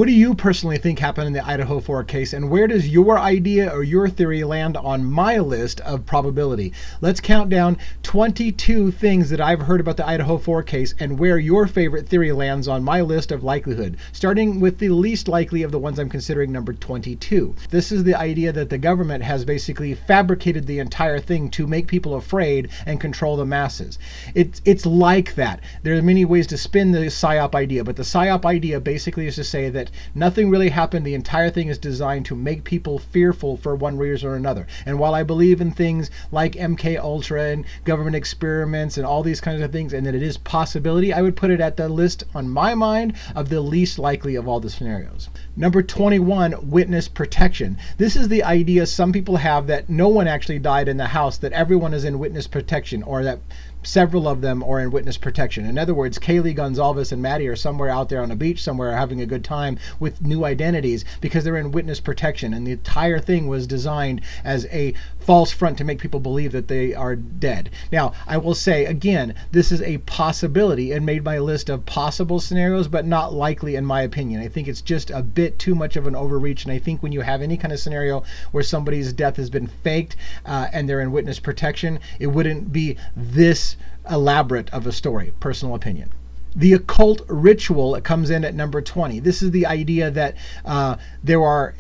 What do you personally think happened in the Idaho 4 case, and where does your idea or your theory land on my list of probability? Let's count down 22 things that I've heard about the Idaho 4 case and where your favorite theory lands on my list of likelihood, starting with the least likely of the ones I'm considering, number 22. This is the idea that the government has basically fabricated the entire thing to make people afraid and control the masses. It's like that. There are many ways to spin the PSYOP idea, but the PSYOP idea basically is to say that nothing really happened. The entire thing is designed to make people fearful for one reason or another. And while I believe in things like MK Ultra and government experiments and all these kinds of things, and that it is possibility, I would put it at the list on my mind of the least likely of all the scenarios. Number 21, witness protection. This is the idea some people have that no one actually died in the house, that everyone is in witness protection, or that several of them are in witness protection. In other words, Kaylee, Gonzalez, and Maddie are somewhere out there on a beach somewhere having a good time with new identities because they're in witness protection, and the entire thing was designed as a false front to make people believe that they are dead. Now, I will say again, this is a possibility and made my list of possible scenarios, but not likely in my opinion. I think it's just a bit too much of an overreach, and I think when you have any kind of scenario where somebody's death has been faked and they're in witness protection, it wouldn't be this elaborate of a story. Personal opinion. The occult ritual comes in at number 20. This is the idea that there are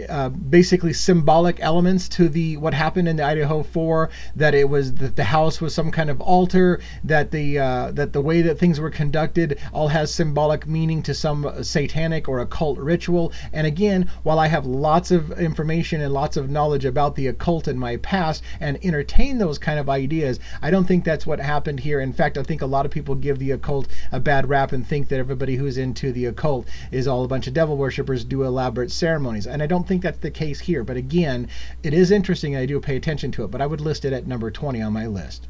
basically symbolic elements to what happened in the Idaho 4. That it was that the house was some kind of altar. That the way that things were conducted all has symbolic meaning to some satanic or occult ritual. And again, while I have lots of information and lots of knowledge about the occult in my past and entertain those kind of ideas, I don't think that's what happened here. In fact, I think a lot of people give the occult a bad rap and think that everybody who's into the occult is all a bunch of devil worshippers, do elaborate ceremonies. And I don't think that's the case here. But again, it is interesting and I do pay attention to it, but I would list it at number 20 on my list.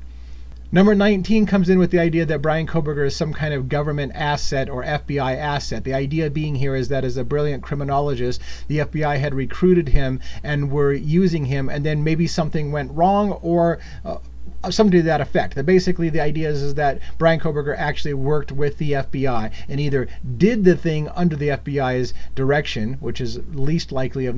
Number 19 comes in with the idea that Bryan Kohberger is some kind of government asset or FBI asset. The idea being here is that as a brilliant criminologist, the FBI had recruited him and were using him, and then maybe something went wrong or something to that effect. That basically the idea is that Bryan Kohberger actually worked with the FBI and either did the thing under the FBI's direction, which is least likely of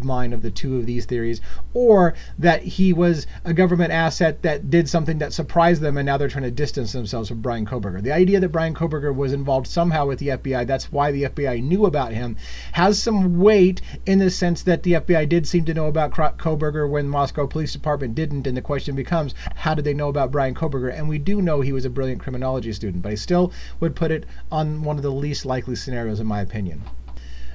mine of the two of these theories, or that he was a government asset that did something that surprised them and now they're trying to distance themselves from Bryan Kohberger. The idea that Bryan Kohberger was involved somehow with the FBI, that's why the FBI knew about him, has some weight in the sense that the FBI did seem to know about Kohberger when Moscow Police Department didn't, and the question becomes, how did they know about Bryan Kohberger? And we do know he was a brilliant criminology student, but I still would put it on one of the least likely scenarios in my opinion.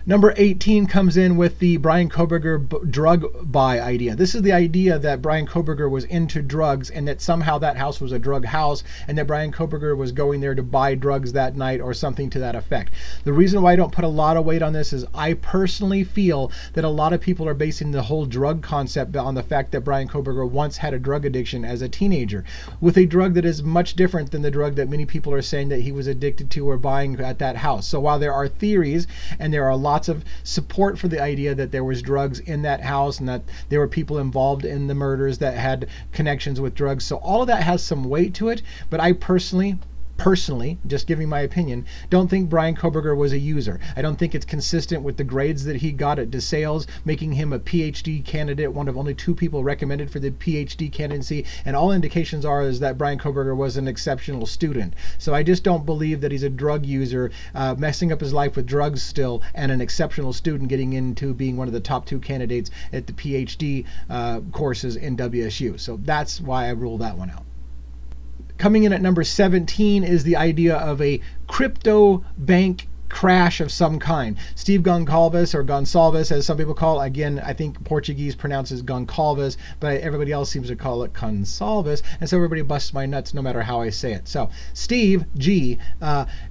Number 18 comes in with the Bryan Kohberger drug buy idea. This is the idea that Bryan Kohberger was into drugs and that somehow that house was a drug house and that Bryan Kohberger was going there to buy drugs that night or something to that effect. The reason why I don't put a lot of weight on this is I personally feel that a lot of people are basing the whole drug concept on the fact that Bryan Kohberger once had a drug addiction as a teenager with a drug that is much different than the drug that many people are saying that he was addicted to or buying at that house. So while there are theories and there are lots of support for the idea that there was drugs in that house and that there were people involved in the murders that had connections with drugs. So all of that has some weight to it, but I personally, just giving my opinion, don't think Bryan Kohberger was a user. I don't think it's consistent with the grades that he got at DeSales, making him a PhD candidate, one of only 2 people recommended for the PhD candidacy, and all indications are is that Bryan Kohberger was an exceptional student. So I just don't believe that he's a drug user, messing up his life with drugs still, and an exceptional student getting into being one of the top 2 candidates at the PhD courses in WSU. So that's why I rule that one out. Coming in at number 17 is the idea of a crypto bank crash of some kind. Steve Goncalves, or Gonçalves as some people call it. Again, I think Portuguese pronounces Goncalves, but everybody else seems to call it Gonçalves, and so everybody busts my nuts no matter how I say it. So Steve G,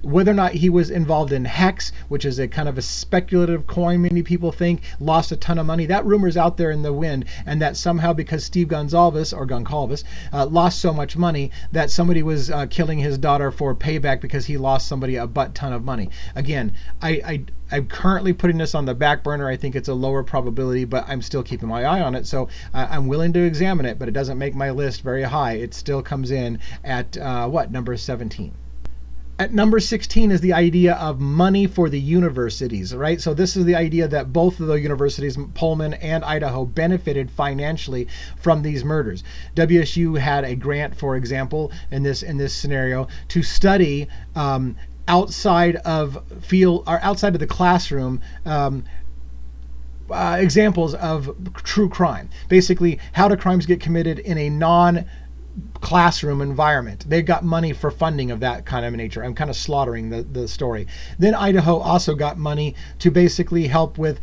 whether or not he was involved in Hex, which is a kind of a speculative coin many people think, lost a ton of money. That rumor's out there in the wind, and that somehow because Steve Gonçalves, or Goncalves, lost so much money that somebody was killing his daughter for payback because he lost somebody a butt ton of money. Again, I'm currently putting this on the back burner. I think it's a lower probability, but I'm still keeping my eye on it. So I'm willing to examine it, but it doesn't make my list very high. It still comes in at number 17. At number 16 is the idea of money for the universities, right? So this is the idea that both of the universities, Pullman and Idaho, benefited financially from these murders. WSU had a grant, for example, in this scenario, to study outside of the classroom. Examples of true crime. Basically, how do crimes get committed in a non-classroom environment? They got money for funding of that kind of nature. I'm kind of slaughtering the story. Then Idaho also got money to basically help with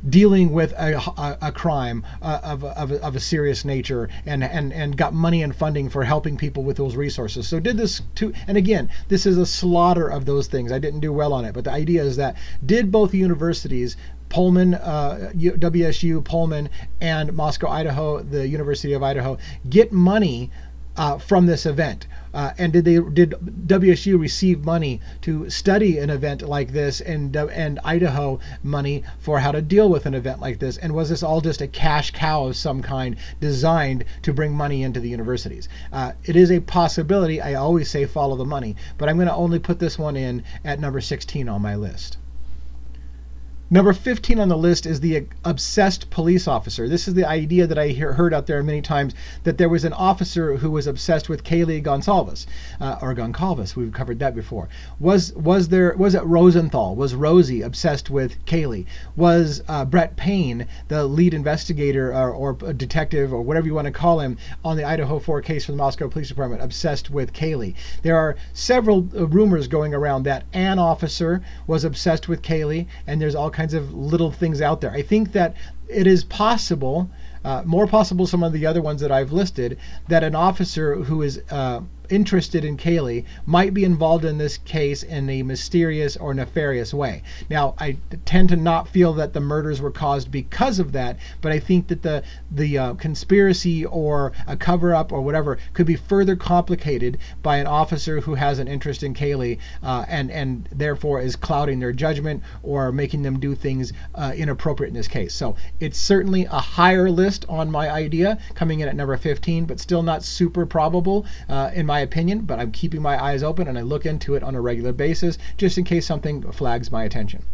dealing with a crime of a serious nature, and got money and funding for helping people with those resources. So did this too, and again, this is a slaughter of those things. I didn't do well on it, but the idea is that did both universities, Pullman, WSU, Pullman, and Moscow, Idaho, the University of Idaho, get money from this event? And did WSU receive money to study an event like this, and Idaho money for how to deal with an event like this? And was this all just a cash cow of some kind designed to bring money into the universities? It is a possibility. I always say follow the money, but I'm going to only put this one in at number 16 on my list. Number 15 on the list is the obsessed police officer. This is the idea that I heard out there many times, that there was an officer who was obsessed with Kaylee Goncalves, or Goncalves. We've covered that before. Was it Rosenthal? Was Rosie obsessed with Kaylee? Was Brett Payne, the lead investigator or detective or whatever you want to call him on the Idaho 4 case for the Moscow Police Department, obsessed with Kaylee? There are several rumors going around that an officer was obsessed with Kaylee, and there's all kinds of little things out there. I think that it is possible, more possible some of the other ones that I've listed, that an officer who is interested in Kaylee might be involved in this case in a mysterious or nefarious way. Now, I tend to not feel that the murders were caused because of that, but I think that the conspiracy or a cover-up or whatever could be further complicated by an officer who has an interest in Kaylee, and therefore is clouding their judgment or making them do things inappropriate in this case. So it's certainly a higher list on my idea, coming in at number 15, but still not super probable in my opinion, but I'm keeping my eyes open and I look into it on a regular basis just in case something flags my attention.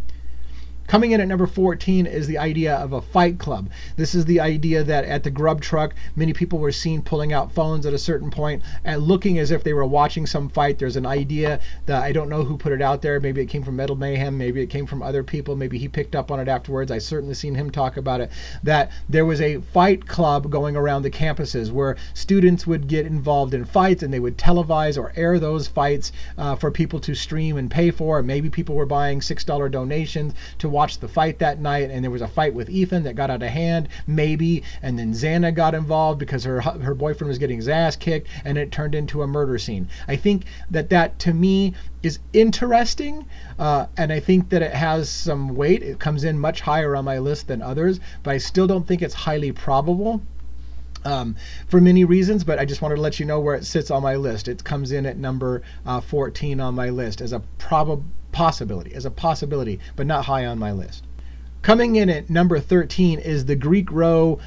Coming in at number 14 is the idea of a fight club. This is the idea that at the grub truck, many people were seen pulling out phones at a certain point and looking as if they were watching some fight. There's an idea that I don't know who put it out there. Maybe it came from Metal Mayhem. Maybe it came from other people. Maybe he picked up on it afterwards. I certainly seen him talk about it, that there was a fight club going around the campuses where students would get involved in fights and they would televise or air those fights for people to stream and pay for. Maybe people were buying $6 donations to watch the fight that night, and there was a fight with Ethan that got out of hand, maybe, and then Xana got involved because her boyfriend was getting his ass kicked, and it turned into a murder scene. I think that to me is interesting, and I think that it has some weight. It comes in much higher on my list than others, but I still don't think it's highly probable. For many reasons, but I just wanted to let you know where it sits on my list. It comes in at number 14 on my list as a possibility, but not high on my list. Coming in at number 13 is the Greek row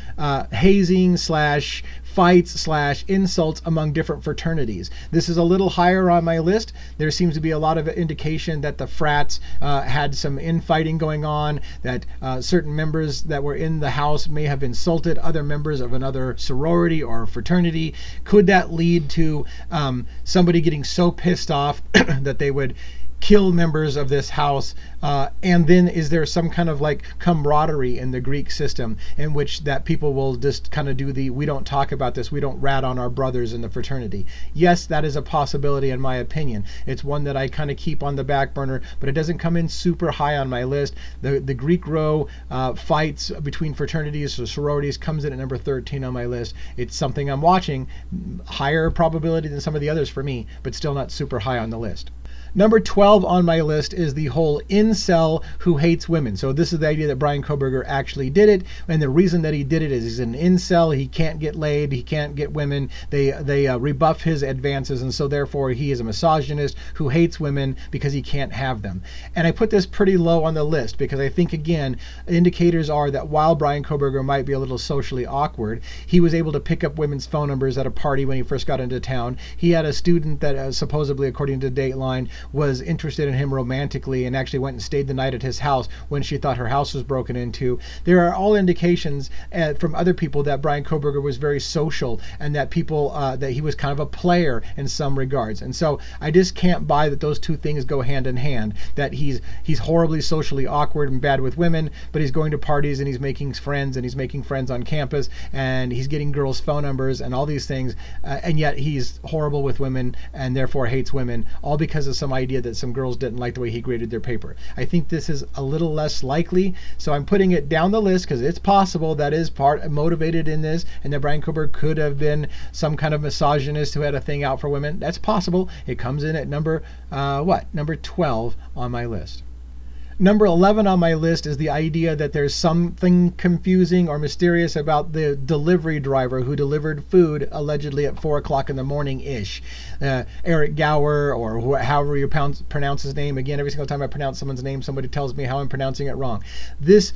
hazing / fights / insults among different fraternities. This is a little higher on my list. There seems to be a lot of indication that the frats had some infighting going on, that certain members that were in the house may have insulted other members of another sorority or fraternity. Could that lead to somebody getting so pissed off that they would kill members of this house? And then is there some kind of like camaraderie in the Greek system in which that people will just kind of do we don't talk about this, we don't rat on our brothers in the fraternity? Yes, that is a possibility in my opinion. It's one that I kind of keep on the back burner, but it doesn't come in super high on my list. The Greek row fights between fraternities or sororities comes in at number 13 on my list. It's something I'm watching, higher probability than some of the others for me, but still not super high on the list. Number 12 on my list is the whole incel who hates women. So this is the idea that Brent Copaka actually did it, and the reason that he did it is he's an incel. He can't get laid. He can't get women. They rebuff his advances, and so therefore he is a misogynist who hates women because he can't have them. And I put this pretty low on the list because I think, again, indicators are that while Brent Copaka might be a little socially awkward, he was able to pick up women's phone numbers at a party when he first got into town. He had a student that supposedly, according to Dateline, was interested in him romantically and actually went and stayed the night at his house when she thought her house was broken into. There are all indications from other people that Brent Copaka was very social and that that he was kind of a player in some regards. And so I just can't buy that those two things go hand in hand, that he's horribly socially awkward and bad with women, but he's going to parties and he's making friends on campus and he's getting girls' phone numbers and all these things, and yet he's horrible with women and therefore hates women, all because of some idea that some girls didn't like the way he graded their paper. I think this is a little less likely, so I'm putting it down the list because it's possible that is part motivated in this, and that Brent Copaka could have been some kind of misogynist who had a thing out for women. That's possible. It comes in at number 12 on my list. Number 11 on my list is the idea that there's something confusing or mysterious about the delivery driver who delivered food allegedly at 4 o'clock in the morning-ish. Eric Gower, or however you pronounce his name. Again, every single time I pronounce someone's name, somebody tells me how I'm pronouncing it wrong. This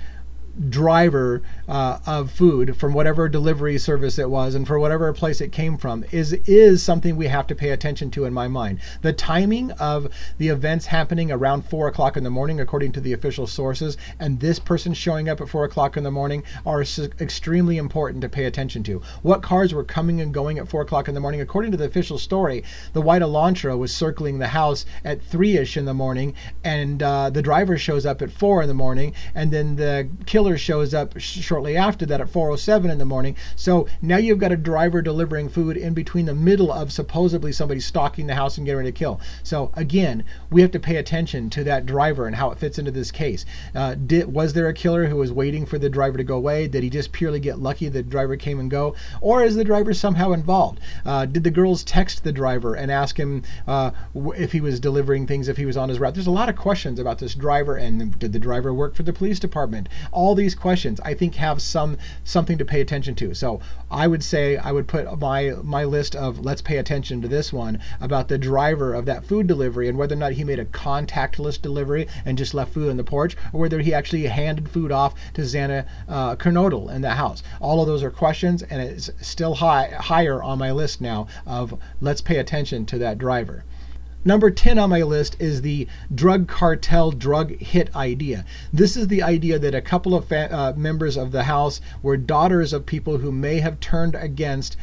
driver of food from whatever delivery service it was and for whatever place it came from is something we have to pay attention to in my mind. The timing of the events happening around 4 o'clock in the morning, according to the official sources, and this person showing up at 4 o'clock in the morning are extremely important to pay attention to. What cars were coming and going at 4 o'clock in the morning? According to the official story, the white Elantra was circling the house at 3-ish in the morning, and the driver shows up at 4 in the morning, and then the killer shows up shortly after that at 4:07 in the morning. So now you've got a driver delivering food in between the middle of supposedly somebody stalking the house and getting ready to kill. So again, we have to pay attention to that driver and how it fits into this case. Was there a killer who was waiting for the driver to go away? Did he just purely get lucky the driver came and go? Or is the driver somehow involved? Did the girls text the driver and ask him if he was delivering things, if he was on his route? There's a lot of questions about this driver, and did the driver work for the police department? All these questions I think have something to pay attention to. So I would say I would put my list of let's pay attention to this one about the driver of that food delivery and whether or not he made a contactless delivery and just left food on the porch, or whether he actually handed food off to Xana Kernodle in the house. All of those are questions, and it's still higher on my list now of let's pay attention to that driver. Number 10 on my list is the drug cartel drug hit idea. This is the idea that a couple of members of the House were daughters of people who may have turned against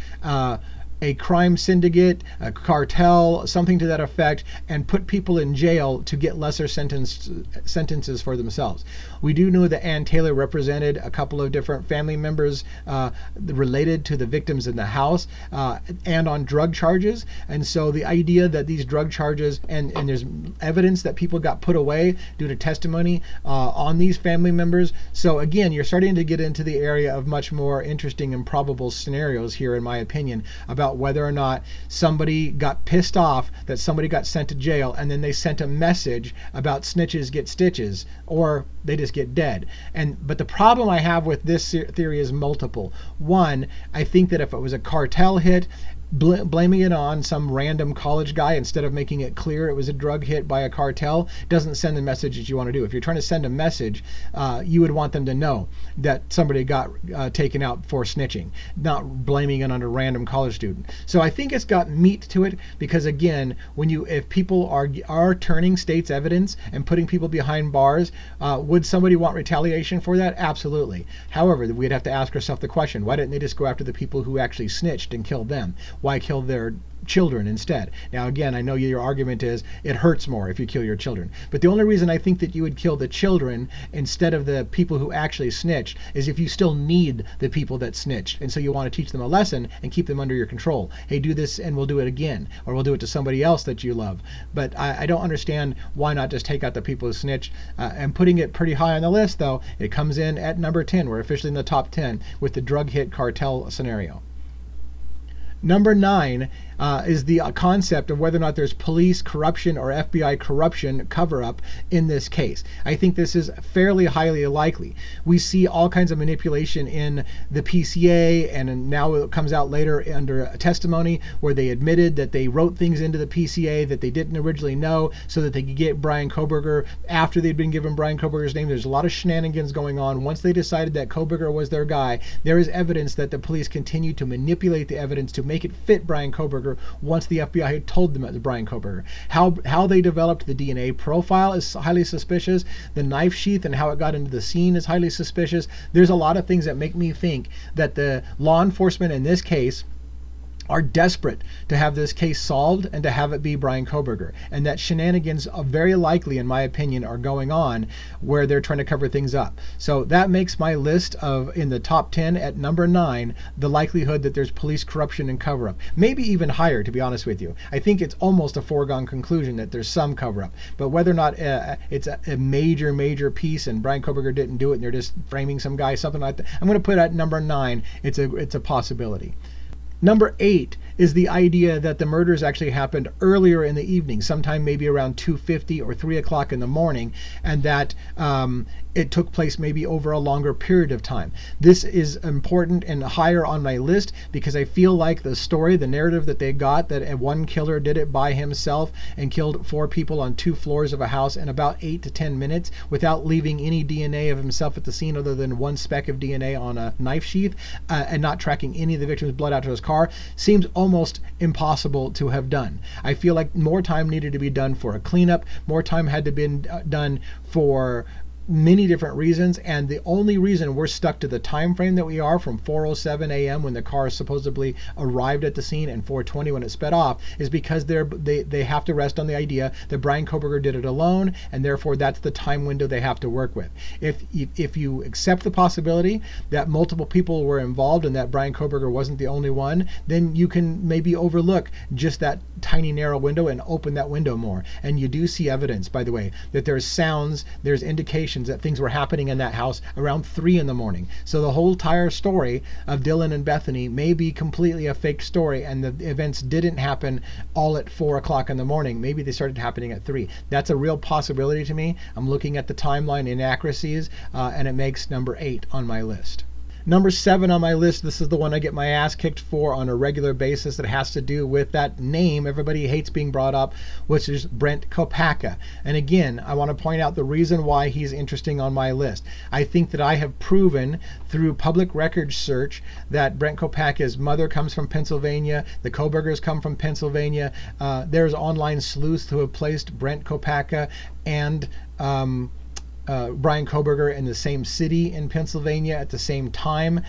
a crime syndicate, a cartel, something to that effect, and put people in jail to get lesser sentences for themselves. We do know that Ann Taylor represented a couple of different family members related to the victims in the house and on drug charges. And so the idea that these drug charges, and there's evidence that people got put away due to testimony on these family members. So again, you're starting to get into the area of much more interesting and probable scenarios here, in my opinion, about whether or not somebody got pissed off that somebody got sent to jail and then they sent a message about snitches get stitches, or they just get dead. But the problem I have with this theory is multiple. One, I think that if it was a cartel hit, blaming it on some random college guy instead of making it clear it was a drug hit by a cartel doesn't send the message that you want to do. If you're trying to send a message, you would want them to know that somebody got taken out for snitching, not blaming it on a random college student. So I think it's got meat to it, because again, if people are turning state's evidence and putting people behind bars, would somebody want retaliation for that? Absolutely. However, we'd have to ask ourselves the question, why didn't they just go after the people who actually snitched and killed them? Why kill their children instead? Now again, I know your argument is it hurts more if you kill your children, but the only reason I think that you would kill the children instead of the people who actually snitched is if you still need the people that snitched, and so you want to teach them a lesson and keep them under your control. Hey, do this and we'll do it again, or we'll do it to somebody else that you love. But I don't understand why not just take out the people who snitched. And putting it pretty high on the list, though, it comes in at number 10. We're officially in the top 10 with the drug hit cartel scenario. Number 9, is the concept of whether or not there's police corruption or FBI corruption cover-up in this case. I think this is fairly highly likely. We see all kinds of manipulation in the PCA, and now it comes out later under a testimony where they admitted that they wrote things into the PCA that they didn't originally know so that they could get Bryan Kohberger after they'd been given Bryan Kohberger's name. There's a lot of shenanigans going on. Once they decided that Kohberger was their guy, there is evidence that the police continued to manipulate the evidence to make it fit Bryan Kohberger once the FBI had told them it was Bryan Kohberger. How they developed the DNA profile is highly suspicious. The knife sheath and how it got into the scene is highly suspicious. There's a lot of things that make me think that the law enforcement in this case are desperate to have this case solved and to have it be Bryan Kohberger, and that shenanigans are very likely, in my opinion, are going on where they're trying to cover things up. So that makes my list of in the top 10 at number 9 the likelihood that there's police corruption and cover-up, maybe even higher, to be honest with you. I think it's almost a foregone conclusion that there's some cover-up, but whether or not it's a major piece and Bryan Kohberger didn't do it and they're just framing some guy, something like that, I'm going to put at number 9. It's a possibility. Number 8 is the idea that the murders actually happened earlier in the evening, sometime maybe around 2:50 or 3 o'clock in the morning, and that it took place maybe over a longer period of time. This is important and higher on my list because I feel like the story, the narrative that they got, that one killer did it by himself and killed 4 people on 2 floors of a house in about 8 to 10 minutes without leaving any DNA of himself at the scene other than one speck of DNA on a knife sheath, and not tracking any of the victim's blood out to his car, seems almost impossible to have done. I feel like more time needed to be done for a cleanup, more time had to be done for many different reasons, and the only reason we're stuck to the time frame that we are, from 4:07 a.m. when the car supposedly arrived at the scene and 4:20 when it sped off, is because they have to rest on the idea that Bryan Kohberger did it alone, and therefore that's the time window they have to work with. If you accept the possibility that multiple people were involved and that Bryan Kohberger wasn't the only one, then you can maybe overlook just that tiny narrow window and open that window more. And you do see evidence, by the way, that there's sounds, there's indications that things were happening in that house around 3 in the morning. So the whole entire story of Dylan and Bethany may be completely a fake story, and the events didn't happen all at 4 o'clock in the morning. Maybe they started happening at 3. That's a real possibility to me. I'm looking at the timeline inaccuracies, and it makes number 8 on my list. Number 7 on my list, this is the one I get my ass kicked for on a regular basis. It has to do with that name everybody hates being brought up, which is Brent Copaka. And again, I want to point out the reason why he's interesting on my list. I think that I have proven through public records search that Brent Copaka's mother comes from Pennsylvania, the Kohbergers come from Pennsylvania. There's online sleuths who have placed Brent Copaka and Bryan Kohberger in the same city in Pennsylvania at the same time.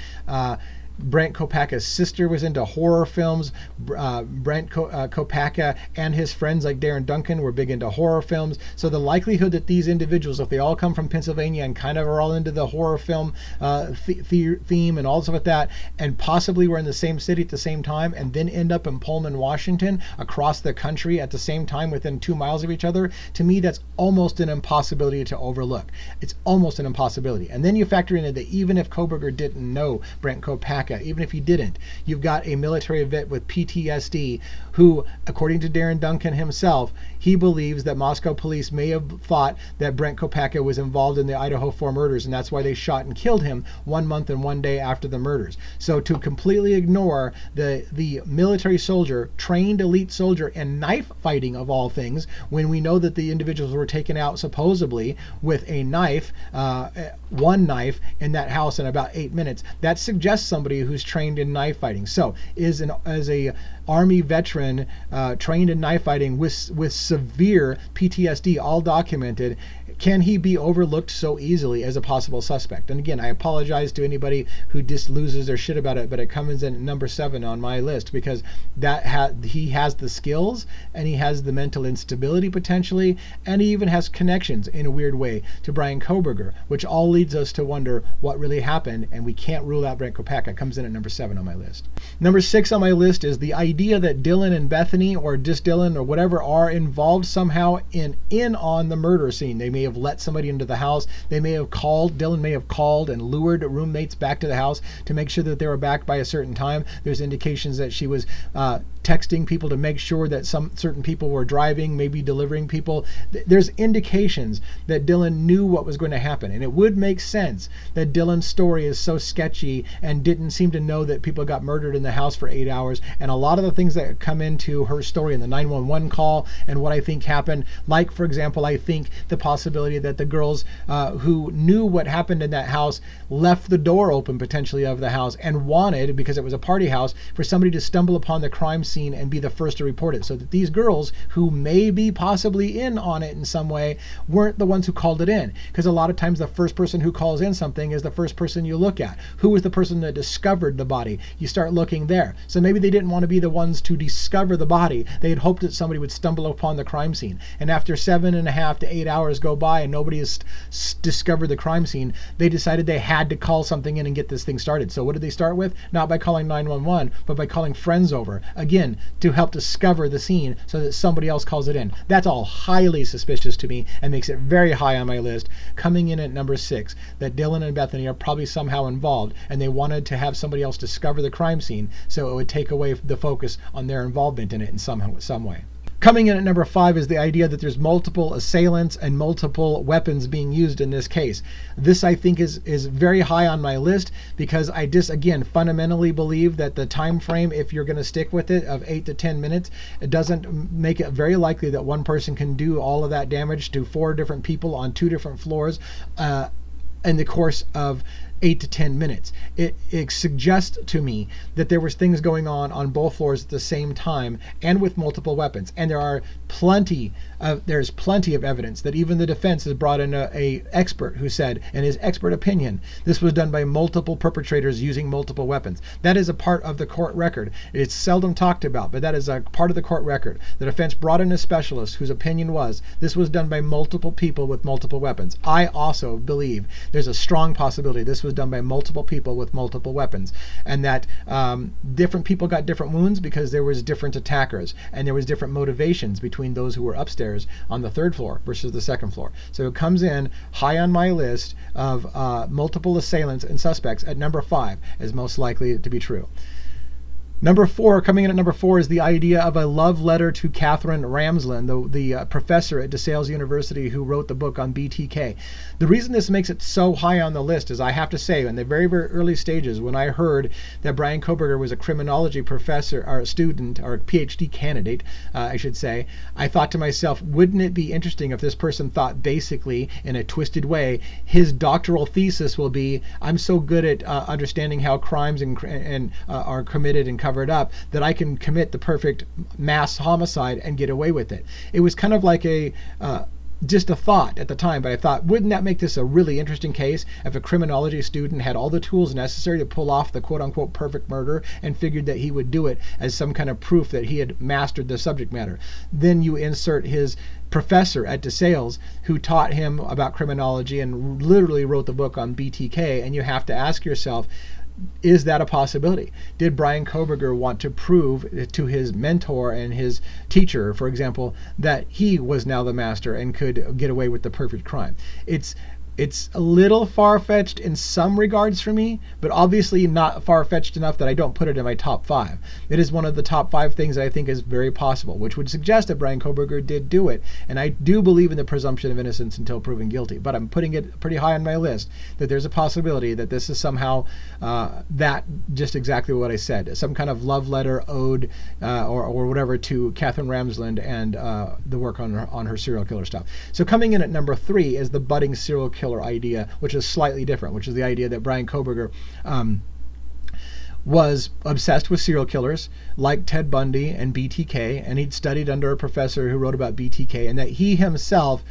Brent Copaka's sister was into horror films. Brent Copaka and his friends like Darren Duncan were big into horror films. So the likelihood that these individuals, if they all come from Pennsylvania and kind of are all into the horror film theme and all stuff like that, and possibly were in the same city at the same time and then end up in Pullman, Washington, across the country at the same time within 2 miles of each other, to me that's almost an impossibility to overlook. It's almost an impossibility. And then you factor in that even if Kohberger didn't know Brent Copaka, even if he didn't, you've got a military vet with PTSD who, according to Darren Duncan himself, he believes that Moscow police may have thought that Brent Copaka was involved in the Idaho 4 murders, and that's why they shot and killed him 1 month and 1 day after the murders. So to completely ignore the military soldier, trained elite soldier, and knife fighting of all things, when we know that the individuals were taken out supposedly with a knife, one knife in that house in about 8 minutes, that suggests somebody who's trained in knife fighting. So as a Army veteran trained in knife fighting with severe PTSD, all documented, can he be overlooked so easily as a possible suspect? And again, I apologize to anybody who just loses their shit about it, but it comes in at number 7 on my list because he has the skills and he has the mental instability potentially, and he even has connections in a weird way to Bryan Kohberger, which all leads us to wonder what really happened, and we can't rule out Brent Copaka. Comes in at number 7 on my list. Number 6 on my list is the idea that Dylan and Bethany, or just Dylan or whatever, are involved somehow in on the murder scene. They may have let somebody into the house. Dylan may have called and lured roommates back to the house to make sure that they were back by a certain time. There's indications that she was texting people to make sure that some certain people were driving, maybe delivering people. There's indications that Dylan knew what was going to happen. And it would make sense that Dylan's story is so sketchy and didn't seem to know that people got murdered in the house for 8 hours. And a lot of the things that come into her story in the 911 call and what I think happened, like, for example, I think the possibility that the girls who knew what happened in that house left the door open potentially of the house and wanted, because it was a party house, for somebody to stumble upon the crime scene and be the first to report it, so that these girls who may be possibly in on it in some way weren't the ones who called it in. Because a lot of times the first person who calls in something is the first person you look at. Who was the person that discovered the body? You start looking there. So maybe they didn't want to be the ones to discover the body. They had hoped that somebody would stumble upon the crime scene. And after 7.5 to 8 hours go by and nobody has discovered the crime scene, they decided they had to call something in and get this thing started. So what did they start with? Not by calling 911, but by calling friends over, again, to help discover the scene so that somebody else calls it in. That's all highly suspicious to me and makes it very high on my list, coming in at number 6, that Dylan and Bethany are probably somehow involved, and they wanted to have somebody else discover the crime scene so it would take away the focus on their involvement in it in some way. Coming in at number 5 is the idea that there's multiple assailants and multiple weapons being used in this case. This, I think, is very high on my list because I just, again, fundamentally believe that the time frame, if you're going to stick with it, of 8 to 10 minutes, it doesn't make it very likely that one person can do all of that damage to 4 different people on 2 different floors in the course of 8 to 10 minutes. It suggests to me that there was things going on both floors at the same time and with multiple weapons. And there's plenty of evidence that even the defense has brought in a expert who said, in his expert opinion, this was done by multiple perpetrators using multiple weapons. That is a part of the court record. It's seldom talked about, but that is a part of the court record. The defense brought in a specialist whose opinion was this was done by multiple people with multiple weapons. I also believe there's a strong possibility this was done by multiple people with multiple weapons, and that different people got different wounds because there was different attackers and there was different motivations between those who were upstairs on the 3rd floor versus the 2nd floor. So it comes in high on my list of multiple assailants and suspects at number 5 as most likely to be true. Coming in at number 4 is the idea of a love letter to Catherine Ramsland, the professor at DeSales University who wrote the book on BTK. The reason this makes it so high on the list is, I have to say, in the very, very early stages, when I heard that Brian Koberger was a criminology professor, or a student, or a PhD candidate, I should say, I thought to myself, wouldn't it be interesting if this person thought basically, in a twisted way, his doctoral thesis will be, I'm so good at understanding how crimes are committed and covered up that I can commit the perfect mass homicide and get away with it. It was kind of like just a thought at the time, but I thought, wouldn't that make this a really interesting case if a criminology student had all the tools necessary to pull off the quote-unquote perfect murder and figured that he would do it as some kind of proof that he had mastered the subject matter. Then you insert his professor at DeSales who taught him about criminology and literally wrote the book on BTK, and you have to ask yourself, is that a possibility? Did Brian Koberger want to prove to his mentor and his teacher, for example, that he was now the master and could get away with the perfect crime? It's a little far-fetched in some regards for me, but obviously not far-fetched enough that I don't put it in my top 5. It is one of the top 5 things that I think is very possible, which would suggest that Brian Koberger did do it. And I do believe in the presumption of innocence until proven guilty, but I'm putting it pretty high on my list that there's a possibility that this is somehow that just exactly what I said, some kind of love letter, ode, or whatever to Catherine Ramsland and the work on her serial killer stuff. So coming in at number 3 is the budding serial killer idea, which is slightly different, which is the idea that Brian Koberger was obsessed with serial killers like Ted Bundy and BTK, and he'd studied under a professor who wrote about BTK, and that he himself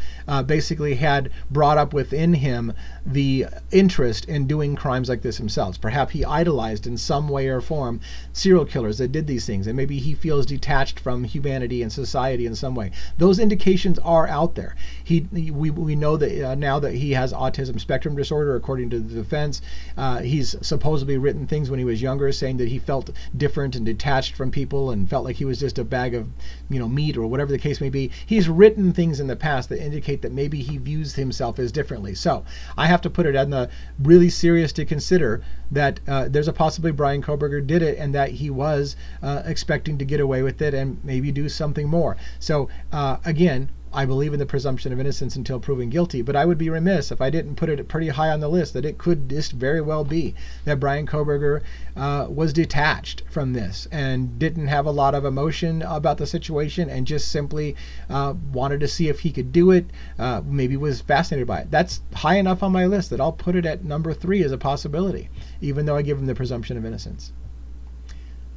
basically had brought up within him the interest in doing crimes like this himself. Perhaps he idolized in some way or form serial killers that did these things, and maybe he feels detached from humanity and society in some way. Those indications are out there. We know that now that he has autism spectrum disorder, according to the defense. He's supposedly written things when he was younger bloggers saying that he felt different and detached from people and felt like he was just a bag of, meat or whatever the case may be. He's written things in the past that indicate that maybe he views himself as differently. So I have to put it on the really serious to consider that there's a possibility Bryan Kohberger did it and that he was expecting to get away with it and maybe do something more. So again, I believe in the presumption of innocence until proven guilty, but I would be remiss if I didn't put it pretty high on the list that it could just very well be that Bryan Kohberger was detached from this and didn't have a lot of emotion about the situation and just simply wanted to see if he could do it, maybe was fascinated by it. That's high enough on my list that I'll put it at number 3 as a possibility, even though I give him the presumption of innocence.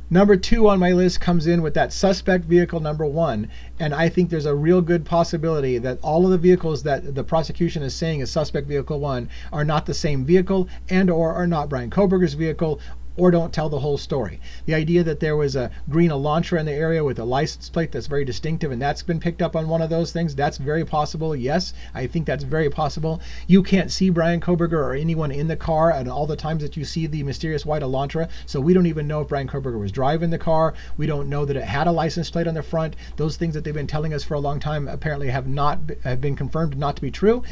Number 2 on my list comes in with that suspect vehicle number 1, and I think there's a real good possibility that all of the vehicles that the prosecution is saying is suspect vehicle 1 are not the same vehicle and or are not Bryan Kohberger's vehicle, or don't tell the whole story. The idea that there was a green Elantra in the area with a license plate that's very distinctive and that's been picked up on one of those things, that's very possible. Yes, I think that's very possible. You can't see Bryan Kohberger or anyone in the car at all the times that you see the mysterious white Elantra, so we don't even know if Bryan Kohberger was driving the car. We don't know that it had a license plate on the front. Those things that they've been telling us for a long time apparently have been confirmed not to be true.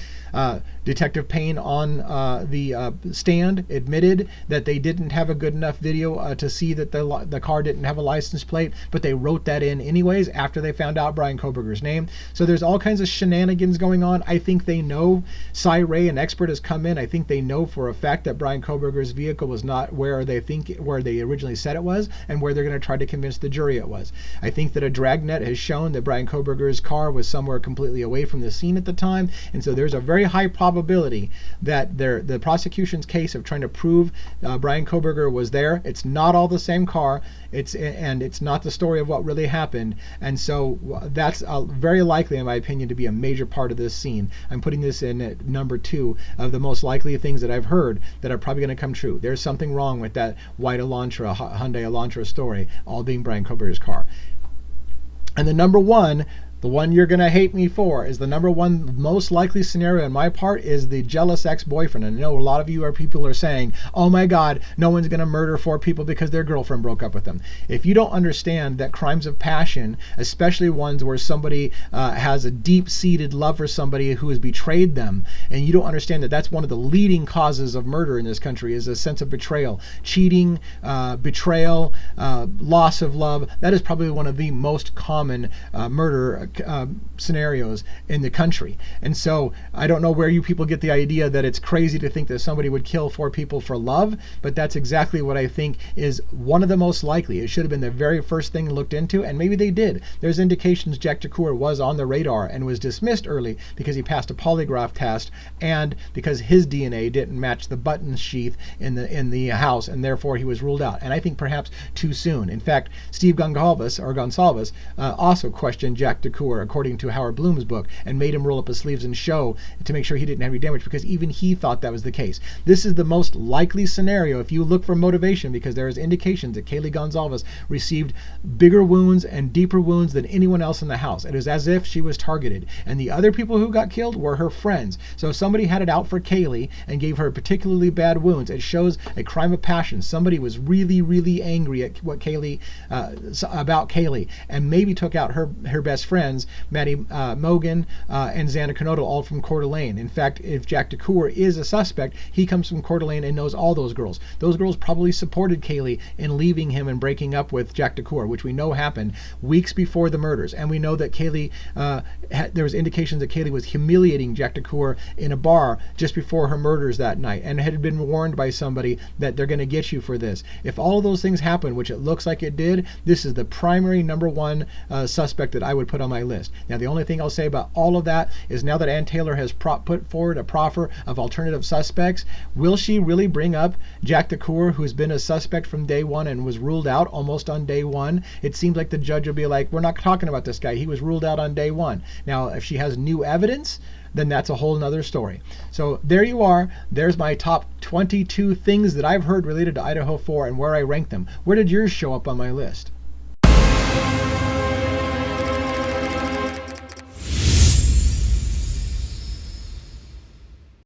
Detective Payne on the stand admitted that they didn't have a good enough video to see that the car didn't have a license plate, but they wrote that in anyways after they found out Bryan Kohberger's name. So there's all kinds of shenanigans going on. I think they know. Cy Ray, an expert, has come in. I think they know for a fact that Bryan Kohberger's vehicle was not where they originally said it was and where they're going to try to convince the jury it was. I think that a dragnet has shown that Bryan Kohberger's car was somewhere completely away from the scene at the time, and so there's a very high probability that the prosecution's case of trying to prove Bryan Kohberger was there. It's not all the same car. It's not the story of what really happened, and so that's very likely, in my opinion, to be a major part of this scene. I'm putting this in at number 2 of the most likely things that I've heard that are probably going to come true. There's something wrong with that white Elantra, Hyundai Elantra story, all being Bryan Kohberger's car. And the number 1, the one you're going to hate me for, is the number 1 most likely scenario on my part is the jealous ex-boyfriend. And I know a lot of you people are saying, oh my God, no one's going to murder 4 people because their girlfriend broke up with them. If you don't understand that crimes of passion, especially ones where somebody has a deep-seated love for somebody who has betrayed them, and you don't understand that that's one of the leading causes of murder in this country is a sense of betrayal. Cheating, betrayal, loss of love, that is probably one of the most common murder scenarios in the country. And so I don't know where you people get the idea that it's crazy to think that somebody would kill 4 people for love, but that's exactly what I think is one of the most likely. It should have been the very first thing looked into, and maybe they did. There's indications Jack DeCoeur was on the radar and was dismissed early because he passed a polygraph test and because his DNA didn't match the button sheath in the house, and therefore he was ruled out. And I think perhaps too soon. In fact, Steve Gonsalves also questioned Jack DeCoeur according to Howard Bloom's book, and made him roll up his sleeves and show to make sure he didn't have any damage, because even he thought that was the case. This is the most likely scenario if you look for motivation, because there is indications that Kaylee Gonsalves received bigger wounds and deeper wounds than anyone else in the house. It is as if she was targeted, and the other people who got killed were her friends. So if somebody had it out for Kaylee and gave her particularly bad wounds, it shows a crime of passion. Somebody was really, really angry at what about Kaylee, and maybe took out her best friends, Maddie Mogan and Xana Kanoto, all from Coeur d'Alene. In fact, if Jack DeCoeur is a suspect, he comes from Coeur d'Alene and knows all those girls. Those girls probably supported Kaylee in leaving him and breaking up with Jack DeCoeur, which we know happened weeks before the murders. And we know that Kaylee, there was indications that Kaylee was humiliating Jack DeCoeur in a bar just before her murders that night, and had been warned by somebody that they're going to get you for this. If all of those things happen, which it looks like it did, this is the primary number 1 suspect that I would put on my list. Now, the only thing I'll say about all of that is now that Ann Taylor has put forward a proffer of alternative suspects, will she really bring up Jack DeCoeur, who's been a suspect from day 1 and was ruled out almost on day 1? It seems like the judge will be like, we're not talking about this guy. He was ruled out on day 1. Now, if she has new evidence, then that's a whole nother story. So there you are. There's my top 22 things that I've heard related to Idaho 4 and where I rank them. Where did yours show up on my list?